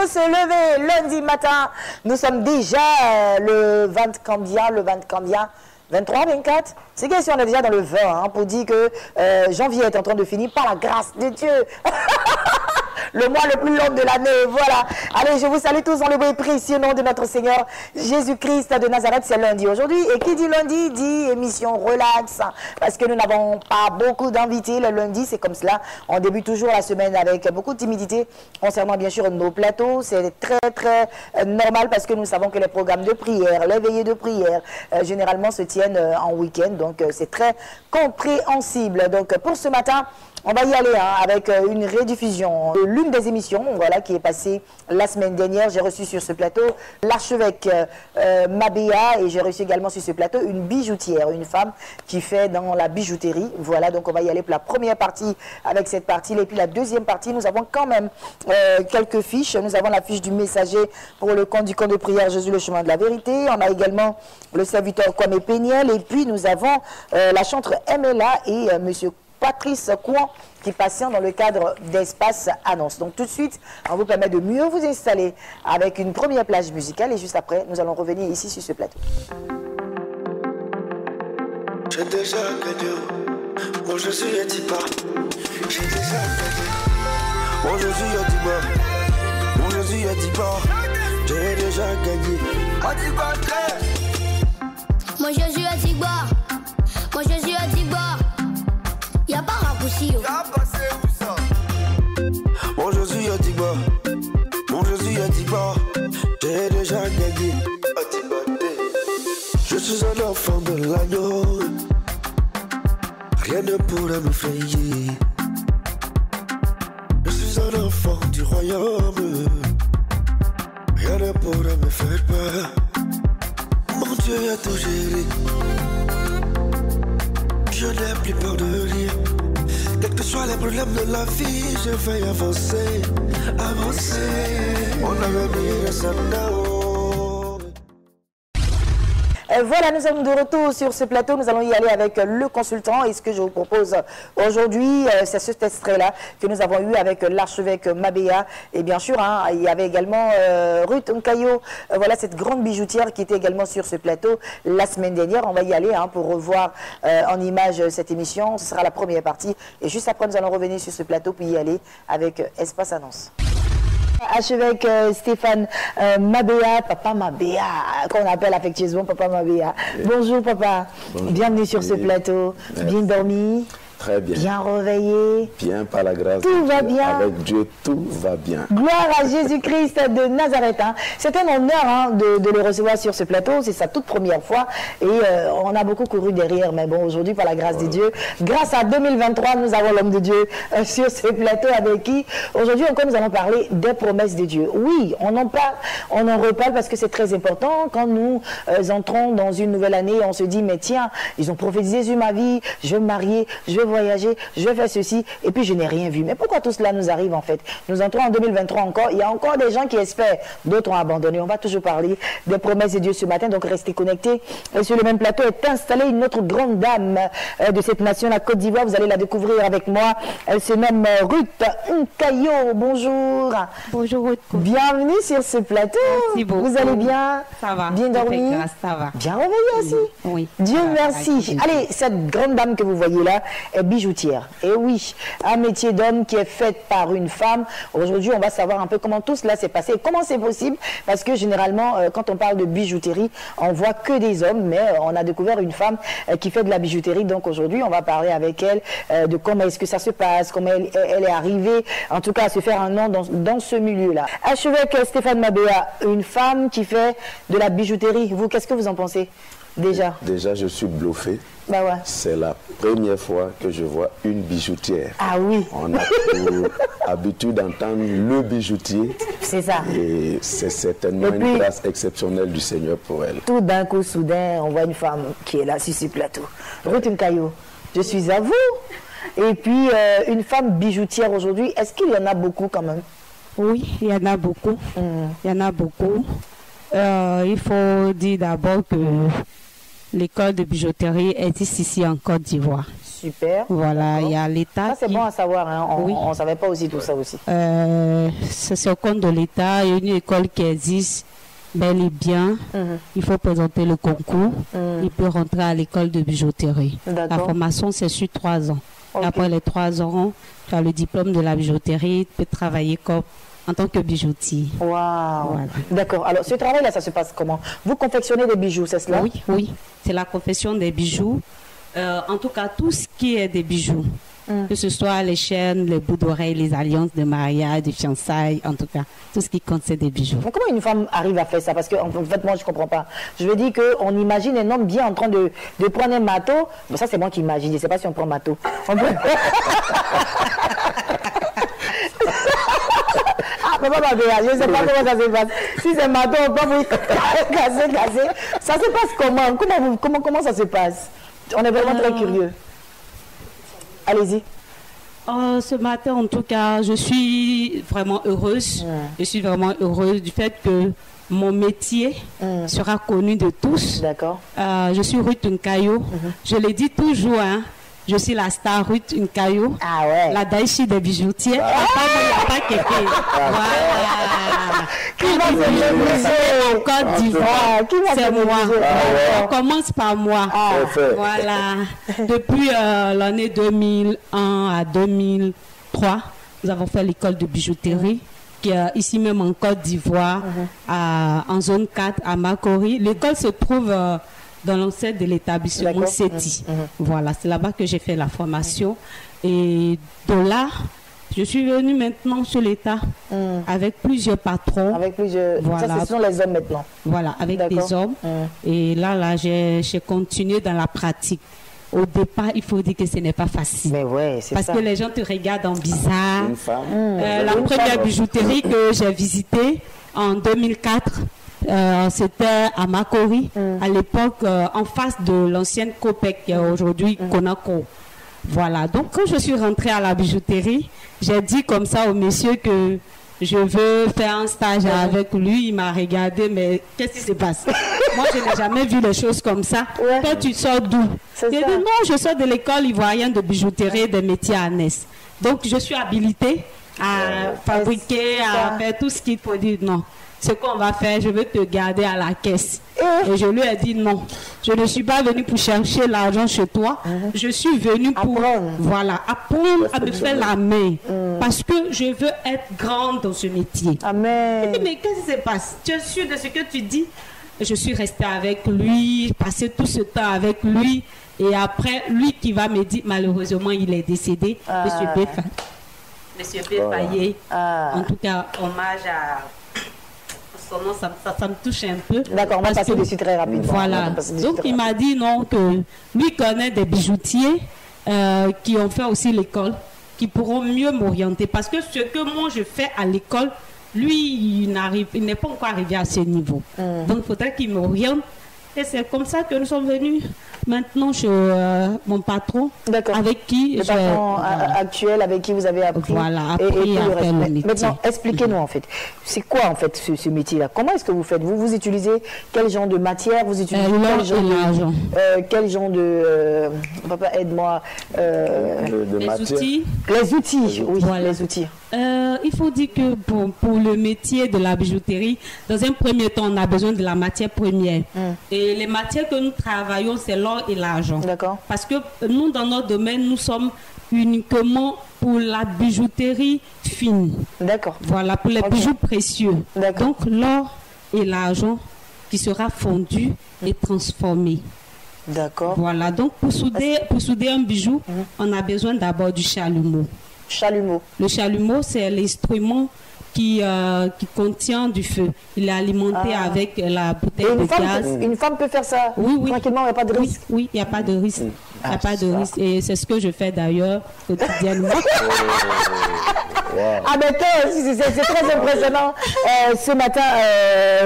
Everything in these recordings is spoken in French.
faut se lever lundi matin. Nous sommes déjà le 20 combien, 23, 24? C'est question, on est déjà dans le 20, hein, pour dire que janvier est en train de finir par la grâce de Dieu. Le mois le plus long de l'année, voilà. Allez, je vous salue tous dans le beau et précieux nom de notre Seigneur Jésus-Christ de Nazareth. C'est lundi aujourd'hui. Et qui dit lundi, dit émission relax. Parce que nous n'avons pas beaucoup d'invités. Le lundi, c'est comme cela. On débute toujours la semaine avec beaucoup de timidité concernant bien sûr nos plateaux. C'est très, très normal parce que nous savons que les programmes de prière, les veillées de prière, généralement se tiennent en week-end. Donc, c'est très compréhensible. Donc, pour ce matin, on va y aller hein, avec une rediffusion de l'une des émissions voilà, qui est passée la semaine dernière. J'ai reçu sur ce plateau l'archevêque Mabéa et j'ai reçu également sur ce plateau une bijoutière, une femme qui fait dans la bijouterie. Voilà, donc on va y aller pour la première partie avec cette partie. Et puis la deuxième partie, nous avons quand même quelques fiches. Nous avons la fiche du messager pour le compte du camp de prière Jésus le chemin de la vérité. On a également le serviteur Kwame Péniel et puis nous avons la chantre MLA et monsieur Patrice Kouan qui patient dans le cadre d'Espace Annonce. Donc tout de suite, on vous permet de mieux vous installer avec une première plage musicale et juste après, nous allons revenir ici sur ce plateau. J'ai déjà gagné, mon Jésus est dit pas. J'ai déjà gagné, mon Jésus est dit pas. Mon Jésus est dit pas. J'ai déjà gagné. Mon Jésus est dit pas. Mon Jésus est dit pas. Y'a pas raccourci. Mon Jésus a dit bah, mon Jésus a dit bah, j'ai déjà gagné. Je suis un enfant de l'agneau, rien ne pourra me frayer. Je suis un enfant du royaume, rien ne pourra me faire peur. Mon Dieu a tout géré, je n'ai plus peur de rien. Quels que soient les problèmes de la vie, je vais avancer, avancer. Mon avenir est certain. Voilà, nous sommes de retour sur ce plateau. Nous allons y aller avec le consultant. Et ce que je vous propose aujourd'hui, c'est cet extrait-là que nous avons eu avec l'archevêque Mabéa. Et bien sûr, hein, il y avait également Ruth Nkayo, voilà cette grande bijoutière qui était également sur ce plateau la semaine dernière. On va y aller hein, pour revoir en image cette émission. Ce sera la première partie. Et juste après, nous allons revenir sur ce plateau puis y aller avec Espace Annonce. Archevêque Stéphane Mabéa, Papa Mabéa, qu'on appelle affectueusement Papa Mabéa. Bonjour Papa, bonjour. Bienvenue sur ce plateau. Merci. Bien dormi? Très bien. Bien réveillé? Bien par la grâce. Tout va bien. Avec Dieu, tout va bien. Gloire à Jésus-Christ de Nazareth. Hein. C'est un honneur hein, de le recevoir sur ce plateau. C'est sa toute première fois. Et on a beaucoup couru derrière. Mais bon, aujourd'hui, par la grâce de Dieu, grâce à 2023, nous avons l'homme de Dieu sur ce plateau avec qui, aujourd'hui encore, nous allons parler des promesses de Dieu. Oui, on en reparle parce que c'est très important. Quand nous entrons dans une nouvelle année, on se dit, mais tiens, ils ont prophétisé sur ma vie, je vais me marier, je vais voyager, je vais faire ceci, et puis je n'ai rien vu. Mais pourquoi tout cela nous arrive en fait? Nous entrons en 2023 encore, il y a encore des gens qui espèrent, d'autres ont abandonné. On va toujours parler des promesses de Dieu ce matin, donc restez connectés. Et sur le même plateau est installée une autre grande dame de cette nation, la Côte d'Ivoire. Vous allez la découvrir avec moi. Elle se nomme Ruth Nkayo. Bonjour. Bonjour Ruth. Bienvenue sur ce plateau. Merci beaucoup. Vous allez bien? Ça va. Bien dormi? Ça va. Bien réveillé aussi? Oui. Dieu merci. Allez, cette grande dame que vous voyez là est bijoutière. Et oui, un métier d'homme qui est fait par une femme. Aujourd'hui, on va savoir un peu comment tout cela s'est passé. Comment c'est possible? Parce que généralement, quand on parle de bijouterie, on voit que des hommes, mais on a découvert une femme qui fait de la bijouterie. Donc aujourd'hui, on va parler avec elle de comment est-ce que ça se passe, comment elle est arrivée, en tout cas, à se faire un nom dans ce milieu-là. Archevêque Stéphane Mabéa, une femme qui fait de la bijouterie. Vous, qu'est-ce que vous en pensez? Déjà, je suis bluffé. Bah ouais. C'est la première fois que je vois une bijoutière. Ah oui. On a pour habitude d'entendre le bijoutier. C'est ça. Et c'est certainement une grâce exceptionnelle du Seigneur pour elle. Tout d'un coup, soudain, on voit une femme qui est là sur ce plateau. Ruth Nkayo, je suis à vous. Et puis, une femme bijoutière aujourd'hui, est-ce qu'il y en a beaucoup quand même? Oui, il y en a beaucoup. Il y en a beaucoup. Il faut dire d'abord que l'école de bijouterie existe ici en Côte d'Ivoire. Super. Voilà, il y a l'État. Ça, c'est bon à savoir. Hein. On ne savait pas aussi tout ça aussi. C'est au compte de l'État. Il y a une école qui existe bel et bien. Il faut présenter le concours. Il peut rentrer à l'école de bijouterie. La formation, c'est sur 3 ans. Okay. Et après les 3 ans, tu as le diplôme de la bijouterie. Tu peux travailler en tant que bijoutier. Waouh. Voilà. D'accord. Alors, ce travail-là, ça se passe comment? Vous confectionnez des bijoux, c'est cela? Oui. C'est la confection des bijoux. En tout cas, tout ce qui est des bijoux. Que ce soit les chaînes, les bouts d'oreilles, les alliances de mariage, de fiançailles, en tout cas, tout ce qui concerne des bijoux. Mais comment une femme arrive à faire ça? Parce que, en fait, moi, je ne comprends pas. Je veux dire qu'on imagine un homme bien en train de prendre un marteau. Bon, ça, c'est moi qui imagine. Je ne sais pas si on prend un marteau. On peut... Mais pas je ne sais pas comment ça se passe. Si c'est un marteau, on peut vous casser. Ça se passe comment? Comment ça se passe? On est vraiment très curieux. Allez-y. Ce matin, en tout cas, je suis vraiment heureuse. Je suis vraiment heureuse du fait que mon métier sera connu de tous. D'accord. Je suis Ruth Nkayo. Je le dis toujours, hein. Je suis la star Ruth Nkayo. Ah ouais. La Daichi des bijoutiers. Il n'y a pas quelqu'un. Voilà. Qui va se mépriser en Côte d'Ivoire? C'est moi. On commence par moi. Voilà. Depuis l'année 2001 à 2003, nous avons fait l'école de bijouterie. Qui est ici même en Côte d'Ivoire, en zone 4 à Makori. L'école se trouve dans l'ancêtre de l'établissement CETI. Voilà, c'est là-bas que j'ai fait la formation. Et de là, je suis venue maintenant sur l'État avec plusieurs patrons. Avec plusieurs... Voilà. Ça, ce sont les hommes maintenant. Voilà, avec des hommes. Et là j'ai continué dans la pratique. Au départ, il faut dire que ce n'est pas facile. Mais ouais, c'est parce que les gens te regardent en bizarre. La première bijouterie que j'ai visitée en 2004, c'était à Makori, à l'époque en face de l'ancienne COPEC, qui est aujourd'hui Conaco. Voilà, donc quand je suis rentrée à la bijouterie, j'ai dit comme ça au monsieur que je veux faire un stage avec lui. Il m'a regardé, mais qu'est-ce qui se passe? Moi, je n'ai jamais vu les choses comme ça. Toi, tu sors d'où? J'ai dit non, je sors de l'école ivoirienne de bijouterie des métiers annexes. Donc, je suis habilitée à fabriquer, à faire tout ce qu'il faut dire. Non, ce qu'on va faire, je veux te garder à la caisse. Et je lui ai dit non, je ne suis pas venue pour chercher l'argent chez toi. Je suis venue pour apprendre à me faire la main. Parce que je veux être grande dans ce métier. Amen. Et mais qu'est-ce qui se passe? Tu es sûr de ce que tu dis? Je suis restée avec lui, passé tout ce temps avec lui. Et après, lui qui va me dire, malheureusement, il est décédé. Monsieur Béfaillé. En tout cas, hommage à... Son nom, ça me touche un peu. D'accord, on va passer dessus très rapidement. Voilà. Donc, il m'a dit non, que lui connaît des bijoutiers qui ont fait aussi l'école, qui pourront mieux m'orienter. Parce que ce que moi, je fais à l'école, lui, il n'est pas encore arrivé à ce niveau. Donc, il faudrait qu'il m'oriente. Et c'est comme ça que nous sommes venus maintenant chez mon patron, avec qui... Le patron actuel avec qui vous avez appris. Voilà, appris et à faire le métier. Maintenant, expliquez-nous en fait. C'est quoi en fait ce métier-là? Comment est-ce que vous faites? Vous utilisez quel genre de matière? Vous utilisez quel genre de... papa, aide-moi. Les outils. Les outils, oui, voilà. Les outils. Il faut dire que pour le métier de la bijouterie, dans un premier temps, on a besoin de la matière première. Et les matières que nous travaillons, c'est l'or et l'argent. D'accord. Parce que nous, dans notre domaine, nous sommes uniquement pour la bijouterie fine. D'accord. Voilà, pour les bijoux précieux. Donc, l'or et l'argent qui sera fondu et transformé. D'accord. Voilà, donc pour souder un bijou, on a besoin d'abord du chalumeau. Chalumeau. Le chalumeau, c'est l'instrument qui contient du feu. Il est alimenté avec la bouteille de gaz. Une femme peut faire ça tranquillement, il n'y a pas de risque? Oui, il n'y a pas de risque. Il n'y a pas de risque. Et c'est ce que je fais d'ailleurs quotidiennement. Ah mais c'est très impressionnant. Ce matin,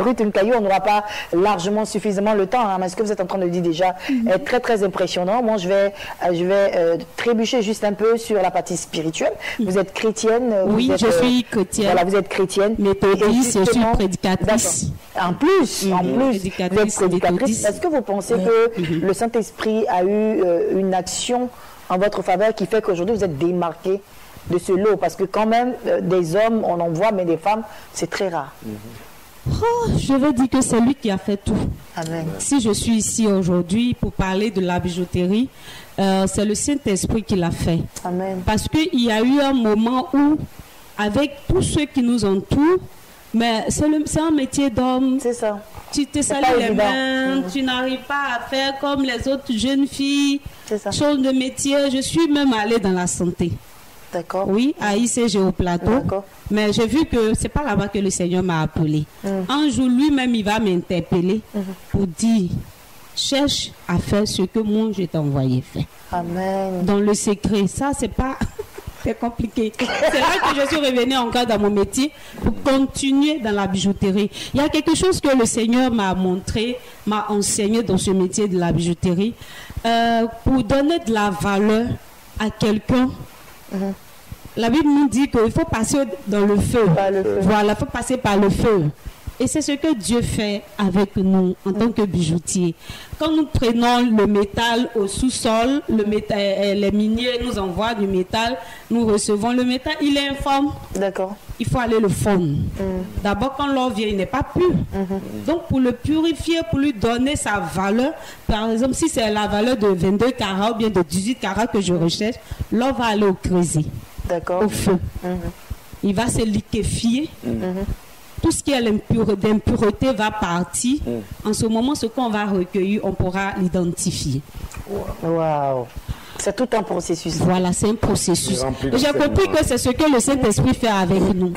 Ruth Nkayo, on n'aura pas largement suffisamment le temps, mais ce que vous êtes en train de dire déjà est très très impressionnant. Moi, je vais trébucher juste un peu sur la partie spirituelle. Vous êtes chrétienne? Oui, je suis chrétienne. Voilà, vous êtes chrétienne. Méthodiste, je suis prédicatrice. En plus, vous êtes prédicatrice. Est-ce que vous pensez que le Saint-Esprit a eu une action en votre faveur qui fait qu'aujourd'hui vous êtes démarqué de ce lot? Parce que quand même, des hommes, on en voit, mais des femmes, c'est très rare. Oh, je veux dire que c'est lui qui a fait tout. Amen. Si je suis ici aujourd'hui pour parler de la bijouterie, c'est le Saint-Esprit qui l'a fait. Amen. Parce qu'il y a eu un moment où, avec tous ceux qui nous entourent, mais c'est un métier d'homme. C'est ça. Tu te salis les mains, tu n'arrives pas à faire comme les autres jeunes filles. C'est ça. Chose de métier. Je suis même allée dans la santé. D'accord. Oui, à ICG au plateau. Mais j'ai vu que c'est pas là-bas que le Seigneur m'a appelé. Un jour, lui-même, il va m'interpeller pour dire, cherche à faire ce que moi, je t'ai envoyé faire. Amen. Dans le secret, ça, c'est pas... C'est compliqué. C'est là que je suis revenue encore dans mon métier pour continuer dans la bijouterie. Il y a quelque chose que le Seigneur m'a montré, m'a enseigné dans ce métier de la bijouterie. Pour donner de la valeur à quelqu'un, la Bible nous dit qu'il faut passer dans le feu. Voilà, il faut passer par le feu. Et c'est ce que Dieu fait avec nous en tant que bijoutiers. Quand nous prenons le métal au sous-sol, les miniers nous envoient du métal, nous recevons le métal, il est informe. D'accord. Il faut aller le fondre. D'abord, quand l'or vient, il n'est pas pur. Donc, pour le purifier, pour lui donner sa valeur, par exemple, si c'est la valeur de 22 carats ou bien de 18 carats que je recherche, l'or va aller au creuset, au feu. Il va se liquéfier. Tout ce qui est d'impureté va partir. En ce moment, ce qu'on va recueillir, on pourra l'identifier. Waouh! C'est tout un processus. Voilà, c'est un processus. J'ai compris que c'est ce que le Saint-Esprit fait avec nous.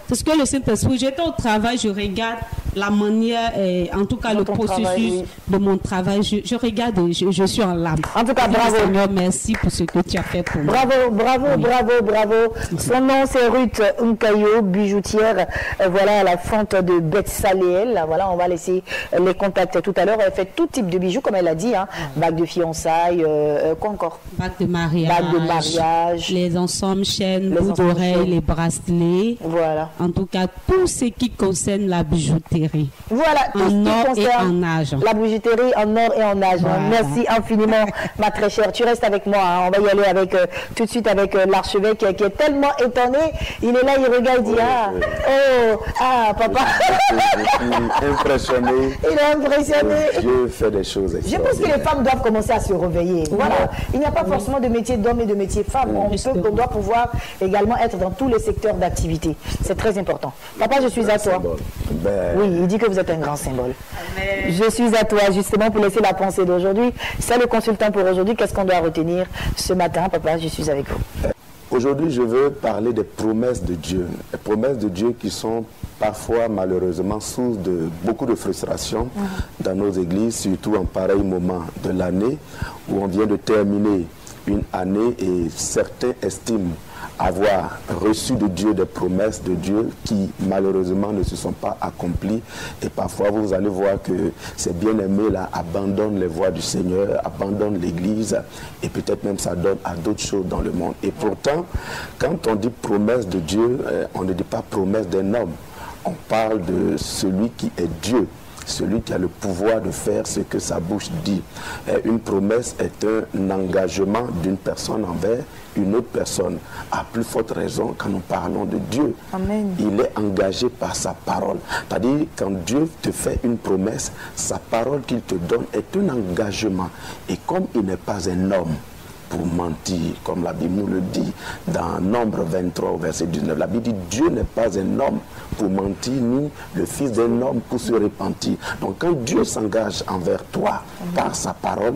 C'est ce que le Saint-Esprit... J'étais au travail, je regarde la manière, en tout cas le processus de mon travail. Je regarde et je suis en larmes. En tout cas, bravo. Seigneur, merci pour ce que tu as fait pour moi. Bravo. Son nom, c'est Ruth Nkayo, bijoutière. Voilà, à la fente de Betsaléel. Voilà, on va laisser les contacts tout à l'heure. Elle fait tout type de bijoux, comme elle a dit. Bague de fiançailles, quoi encore? Bague de mariage, les ensembles, chaînes, boucles d'oreilles, les bracelets. Voilà. En tout cas, tout ce qui concerne la bijouterie. Voilà, tout en or ce qui concerne et en argent. La bijouterie en or et en argent. Voilà. Merci infiniment, ma très chère. Tu restes avec moi. On va y aller avec, tout de suite avec l'archevêque qui est tellement étonné. Il est là, il regarde, il dit papa. Je suis impressionné. Il est impressionné. Dieu fait des choses extraordinaires. Je pense que les femmes doivent commencer à se réveiller. Voilà. Il n'y a pas forcément de métier d'homme et de métier femme. On doit pouvoir également être dans tous les secteurs d'activité. C'est très important. Papa, je suis à toi. Oui, il dit que vous êtes un grand symbole. Amen. Je suis à toi justement pour laisser la pensée d'aujourd'hui. C'est le consultant pour aujourd'hui. Qu'est-ce qu'on doit retenir ce matin? Papa, je suis avec vous. Aujourd'hui, je veux parler des promesses de Dieu. Les promesses de Dieu qui sont parfois, malheureusement, source de beaucoup de frustration dans nos églises, surtout en pareil moment de l'année où on vient de terminer une année et certains estiment avoir reçu de Dieu des promesses de Dieu qui malheureusement ne se sont pas accomplies, et parfois vous allez voir que ces bien-aimés là abandonnent les voies du Seigneur, abandonnent l'église, et peut-être même ça donne à d'autres choses dans le monde. Et pourtant, quand on dit promesse de Dieu, on ne dit pas promesse d'un homme, on parle de celui qui est Dieu, celui qui a le pouvoir de faire ce que sa bouche dit. Une promesse est un engagement d'une personne envers une autre personne. À plus forte raison quand nous parlons de Dieu. Amen. Il est engagé par sa parole. C'est-à-dire, quand Dieu te fait une promesse, sa parole qu'il te donne est un engagement. Et comme il n'est pas un homme pour mentir, comme la Bible nous le dit dans Nombre 23, verset 19. La Bible dit, Dieu n'est pas un homme pour mentir, ni le fils d'un homme pour se repentir. Donc quand Dieu s'engage envers toi par sa parole,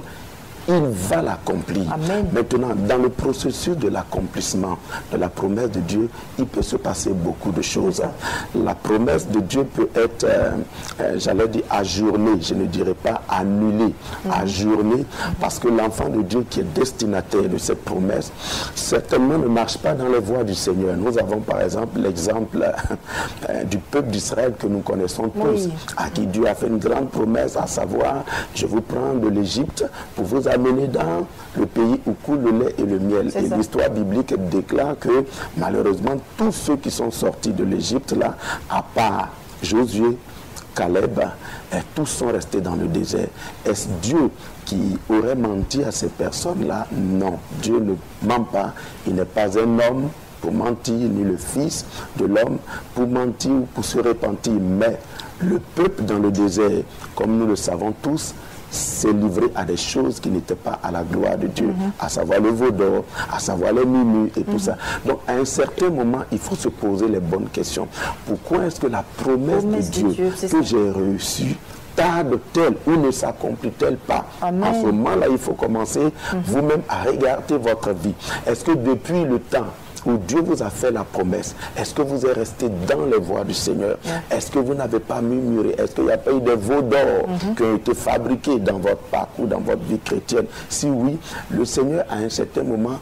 il va l'accomplir. Maintenant, dans le processus de l'accomplissement de la promesse de Dieu, il peut se passer beaucoup de choses. La promesse de Dieu peut être, j'allais dire, ajournée, je ne dirais pas annulée, ajournée, parce que l'enfant de Dieu qui est destinataire de cette promesse, certainement ne marche pas dans les voies du Seigneur. Nous avons par exemple l'exemple du peuple d'Israël que nous connaissons tous, à qui Dieu a fait une grande promesse, à savoir, je vous prends de l'Égypte pour vous amener dans le pays où coule le lait et le miel. Et l'histoire biblique déclare que malheureusement tous ceux qui sont sortis de l'Égypte là, à part Josué, Caleb, tous sont restés dans le désert. Est-ce Dieu qui aurait menti à ces personnes-là? Non, Dieu ne ment pas. Il n'est pas un homme pour mentir, ni le fils de l'homme pour mentir ou pour se repentir. Mais le peuple dans le désert, comme nous le savons tous, s'est livré à des choses qui n'étaient pas à la gloire de Dieu, à savoir le veau d'or, à savoir les minus et tout ça. Donc à un certain moment, il faut se poser les bonnes questions. Pourquoi est-ce que la promesse de Dieu que j'ai reçue tarde-t-elle ou ne s'accomplit-elle pas? Amen. En ce moment-là, il faut commencer vous-même à regarder votre vie. Est-ce que depuis le temps où Dieu vous a fait la promesse, est-ce que vous êtes resté dans les voies du Seigneur? Est-ce que vous n'avez pas murmuré? Est-ce qu'il n'y a pas eu des veaux d'or qui ont été fabriqués dans votre parcours, dans votre vie chrétienne? Si oui, le Seigneur, à un certain moment,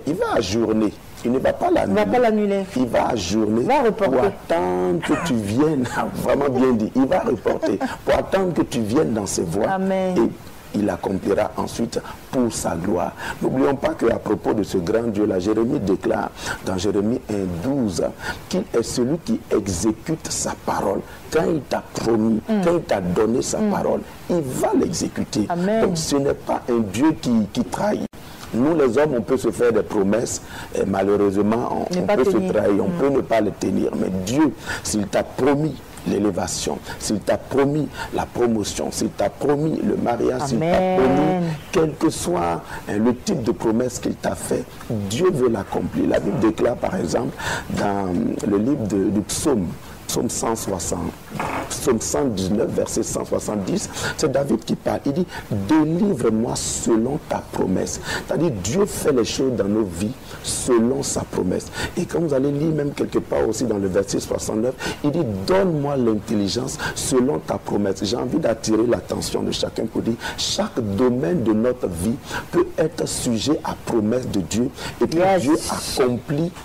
il va ajourner. Il ne va pas l'annuler. Il va ajourner pour attendre que tu viennes, vraiment bien dit, il va reporter, pour attendre que tu viennes dans ses voies. Amen. Et il accomplira ensuite pour sa gloire. N'oublions pas qu'à propos de ce grand Dieu-là, Jérémie déclare dans Jérémie 1,12 qu'il est celui qui exécute sa parole. Quand il t'a promis, quand il t'a donné sa parole, il va l'exécuter. Donc ce n'est pas un Dieu qui trahit. Nous les hommes, on peut se faire des promesses et malheureusement on peut se trahir, on peut ne pas les tenir. Mais Dieu, s'il t'a promis l'élévation, s'il t'a promis la promotion, s'il t'a promis le mariage, s'il t'a promis, quel que soit le type de promesse qu'il t'a fait, Dieu veut l'accomplir. La Bible déclare par exemple dans le livre du psaume 160, psaume 119, verset 170, c'est David qui parle. Il dit, délivre-moi selon ta promesse. C'est-à-dire, Dieu fait les choses dans nos vies selon sa promesse. Et quand vous allez lire même quelque part aussi dans le verset 69, il dit, donne-moi l'intelligence selon ta promesse. J'ai envie d'attirer l'attention de chacun pour dire, chaque domaine de notre vie peut être sujet à promesse de Dieu. Et puis Dieu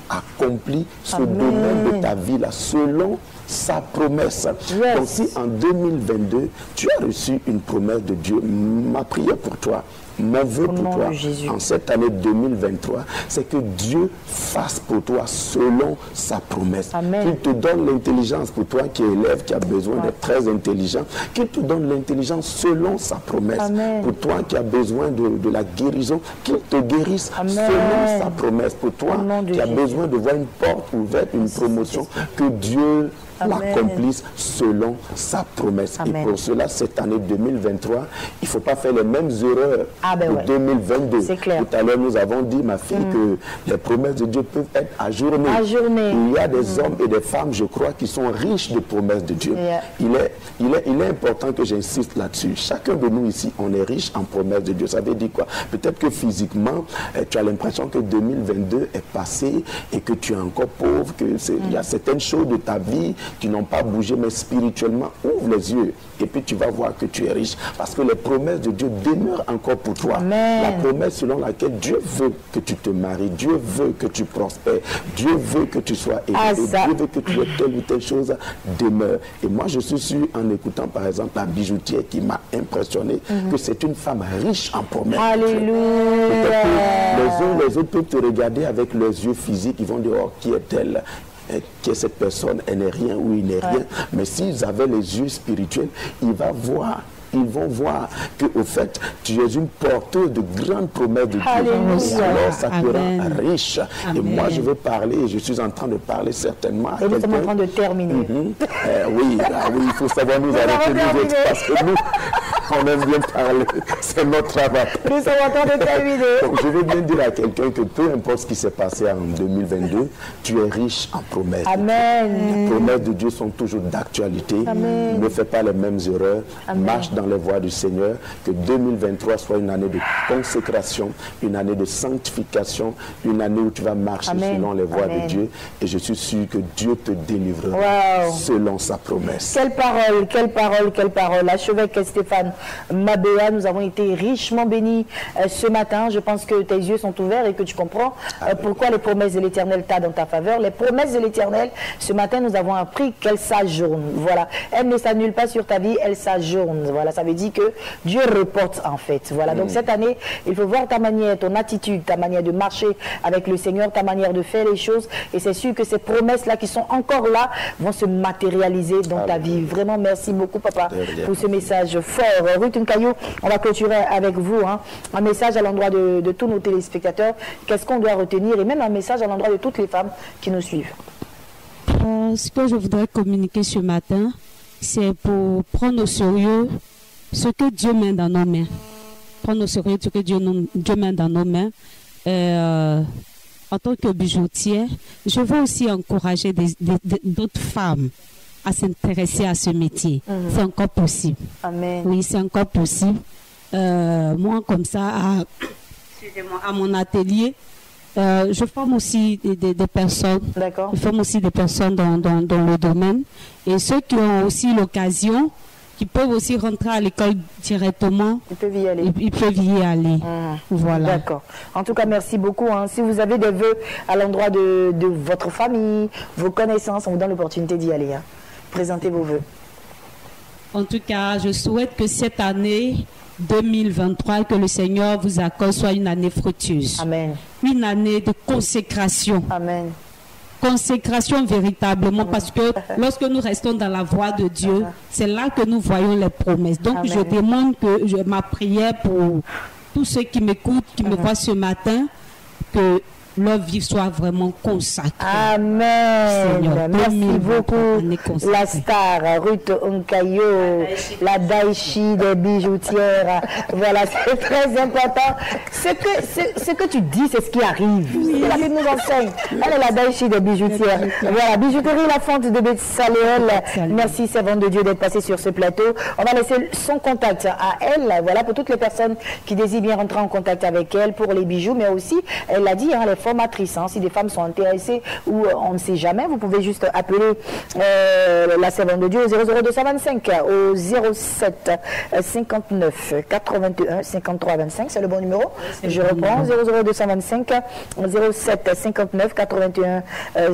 accomplit ce domaine de ta vie là selon sa promesse. Donc si en 2022 tu as reçu une promesse de Dieu, ma prière pour toi, mon vœu pour toi en cette année 2023, c'est que Dieu fasse pour toi selon sa promesse. Qu'il te donne l'intelligence pour toi qui est élève, qui a besoin d'être très intelligent. Qu'il te donne l'intelligence selon sa promesse. Pour toi qui a besoin de la guérison, qu'il te guérisse selon sa promesse. Pour toi qui a besoin de voir une porte ouverte, une promotion, que Dieu l'accomplisse selon sa promesse. Et pour cela, cette année 2023, il ne faut pas faire les mêmes erreurs que 2022. Tout à l'heure, nous avons dit, ma fille, que les promesses de Dieu peuvent être ajournées. Il y a des hommes et des femmes, je crois, qui sont riches de promesses de Dieu. Il est important que j'insiste là-dessus. Chacun de nous ici, on est riche en promesses de Dieu. Ça veut dire quoi? Peut-être que physiquement, tu as l'impression que 2022 est passé et que tu es encore pauvre, qu'il y a certaines choses de ta vie qui n'ont pas bougé, mais spirituellement, ouvre les yeux et puis tu vas voir que tu es riche. Parce que les promesses de Dieu demeurent encore pour toi. La promesse selon laquelle Dieu veut que tu te maries, Dieu veut que tu prospères, Dieu veut que tu sois élevé, Dieu veut que tu aies telle ou telle chose demeure. Et moi, je suis sûr, en écoutant par exemple la bijoutière qui m'a impressionné, que c'est une femme riche en promesses. Alléluia. Les autres peuvent te regarder avec leurs yeux physiques, ils vont dire, oh, qui est-elle? Qui est cette personne? Elle n'est rien ou il n'est rien. Mais s'ils avaient les yeux spirituels, ils vont voir qu'au fait, tu es une porteuse de grandes promesses de Dieu. Et alors, ça te rend riche. Et moi, je veux parler, et je suis en train de parler certainement à quelqu'un. Et nous sommes en train de terminer. Oui, il faut savoir nous arrêter, nous autres, parce que nous, on aime bien parler. C'est notre travail. Nous sommes en train de terminer. Donc, je veux bien dire à quelqu'un que peu importe ce qui s'est passé en 2022, tu es riche en promesses. Amen. Les promesses de Dieu sont toujours d'actualité. Ne fais pas les mêmes erreurs. Marche dans les voies du Seigneur. Que 2023 soit une année de consécration, une année de sanctification, une année où tu vas marcher selon les voies de Dieu. Et je suis sûr que Dieu te délivrera selon sa promesse. Quelle parole, quelle parole, quelle parole. Archevêque Stéphane, Mabea. Nous avons été richement bénis ce matin. Je pense que tes yeux sont ouverts et que tu comprends pourquoi les promesses de l'Éternel t'ont dans ta faveur. Les promesses de l'Éternel, ce matin, nous avons appris qu'elles s'ajournent. Voilà. Elles ne s'annulent pas sur ta vie, elles s'ajournent. Voilà. Ça veut dire que Dieu reporte en fait. Voilà. Donc cette année, il faut voir ta manière, ton attitude, ta manière de marcher avec le Seigneur, ta manière de faire les choses. Et c'est sûr que ces promesses-là qui sont encore là vont se matérialiser dans ta vie. Vraiment, merci beaucoup, papa, pour ce message fort. Ruth Nkayo, on va clôturer avec vous. Hein. Un message à l'endroit de tous nos téléspectateurs. Qu'est-ce qu'on doit retenir? Et même un message à l'endroit de toutes les femmes qui nous suivent. Ce que je voudrais communiquer ce matin, c'est pour prendre au sérieux ce que Dieu met dans nos mains. Prendre au sérieux ce que Dieu met dans nos mains. En tant que bijoutière, je veux aussi encourager d'autres femmes à s'intéresser à ce métier. C'est encore possible. Amen. Oui, c'est encore possible. Moi, comme ça, à mon atelier, je forme aussi des personnes. D'accord. Je forme aussi des personnes dans le domaine. Et ceux qui ont aussi l'occasion, qui peuvent aussi rentrer à l'école directement. Ils peuvent y aller. Ils peuvent y aller. Voilà. D'accord. En tout cas, merci beaucoup. Hein. Si vous avez des vœux à l'endroit de votre famille, vos connaissances, on vous donne l'opportunité d'y aller. Hein. Présentez vos vœux. En tout cas, je souhaite que cette année 2023, que le Seigneur vous accorde, soit une année fructueuse. Amen. Une année de consécration. Amen. Consécration véritablement, parce que lorsque nous restons dans la voie de Dieu, c'est là que nous voyons les promesses. Donc je demande que ma prière pour tous ceux qui m'écoutent, qui me voient ce matin, que leur vie soit vraiment consacrée. Amen. Seigneur, merci beaucoup. La star, Ruth Nkayo, la Daichi des bijoutières. Voilà, c'est très important. Ce que tu dis, c'est ce qui arrive. Oui. La Bible nous enseigne. Elle est la Daichi des bijoutières. Voilà, bijouterie La Fente de Betsaléel. Merci, servante de Dieu, d'être passée sur ce plateau. On va laisser son contact à elle. Voilà, pour toutes les personnes qui désirent bien rentrer en contact avec elle pour les bijoux, mais aussi, elle l'a dit, hein, les formatrices. Hein, si des femmes sont intéressées ou on ne sait jamais, vous pouvez juste appeler la servante de Dieu au 00225 au 07 59 81 53 25. C'est le bon numéro. Je reprends 00225 07 59 81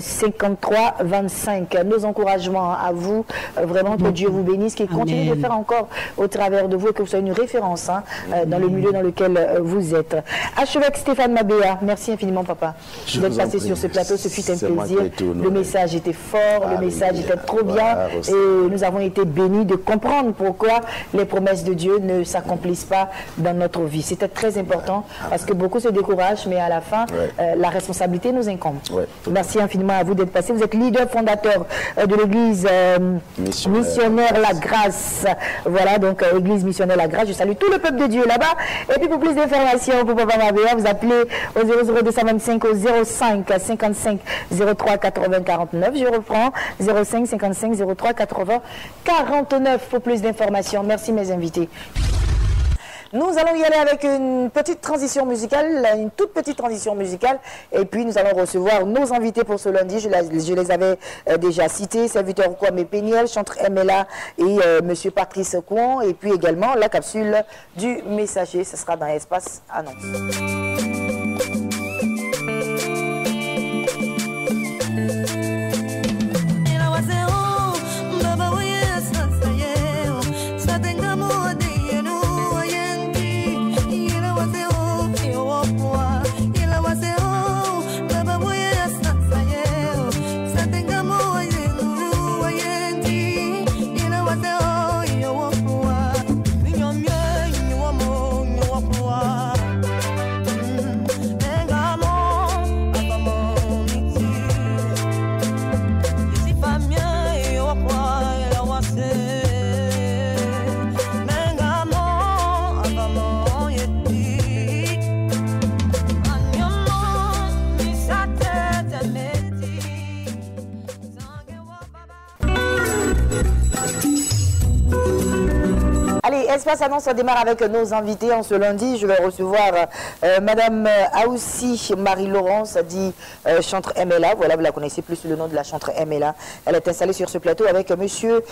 53 25. Nos encouragements à vous. Vraiment que Dieu vous bénisse, qu'il continue de faire encore au travers de vous et que vous soyez une référence hein, dans le milieu dans lequel vous êtes. Archevêque Stéphane Mabea, merci infiniment, papa, d'être passé sur ce plateau. Ce fut un plaisir. Le message était fort, le message était trop bien et nous avons été bénis de comprendre pourquoi les promesses de Dieu ne s'accomplissent pas dans notre vie. C'était très important parce que beaucoup se découragent, mais à la fin, la responsabilité nous incombe. Merci infiniment à vous d'être passé. Vous êtes leader fondateur de l'église missionnaire La Grâce. Voilà, donc église missionnaire La Grâce. Je salue tout le peuple de Dieu là-bas. Et puis pour plus d'informations, pour Papa Mabea, vous appelez au 00225 au 05 55 03 80 49. Je reprends 05 55 03 80 49 pour plus d'informations. Merci mes invités. Nous allons y aller avec une petite transition musicale, une toute petite transition musicale. Et puis nous allons recevoir nos invités pour ce lundi. Je les avais déjà cités. Serviteur Kwame Péniel, chanteur Emela et Monsieur Patrice Kouan. Et puis également la capsule du messager. Ce sera dans l'espace annonce. l'espace annonce, on démarre avec nos invités. En ce lundi, je vais recevoir Madame Aoussi Marie-Laurence, dit chantre MLA. Voilà, vous la connaissez plus sous le nom de la chantre MLA. Elle est installée sur ce plateau avec Monsieur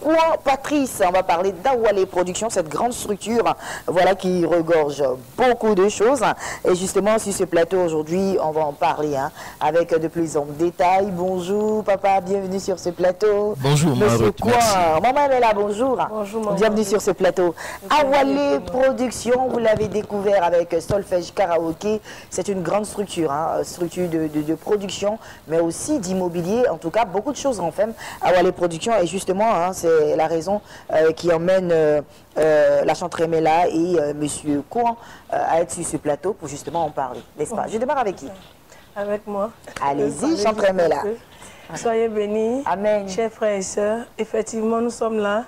Kouan Patrice. On va parler d'Awalé Productions, cette grande structure, voilà, qui regorge beaucoup de choses. Et justement, sur ce plateau aujourd'hui, on va en parler avec de plus en détails. Bonjour, papa, bienvenue sur ce plateau. Bonjour, Monsieur Kouan. Maman MLA, bonjour. Bonjour, maman. Bienvenue sur ce plateau. Awalé Productions, vous l'avez découvert avec Solfège Karaoké. C'est une grande structure, structure de production, mais aussi d'immobilier. En tout cas, beaucoup de choses en fait. Awalé Productions, et justement, c'est la raison qui emmène la chantre Mela et Monsieur Kouan à être sur ce plateau pour justement en parler, n'est-ce pas? Je démarre avec qui? Avec moi. Allez-y, chantre Mela. Soyez bénis. Amen. Chers frères et sœurs, effectivement, nous sommes là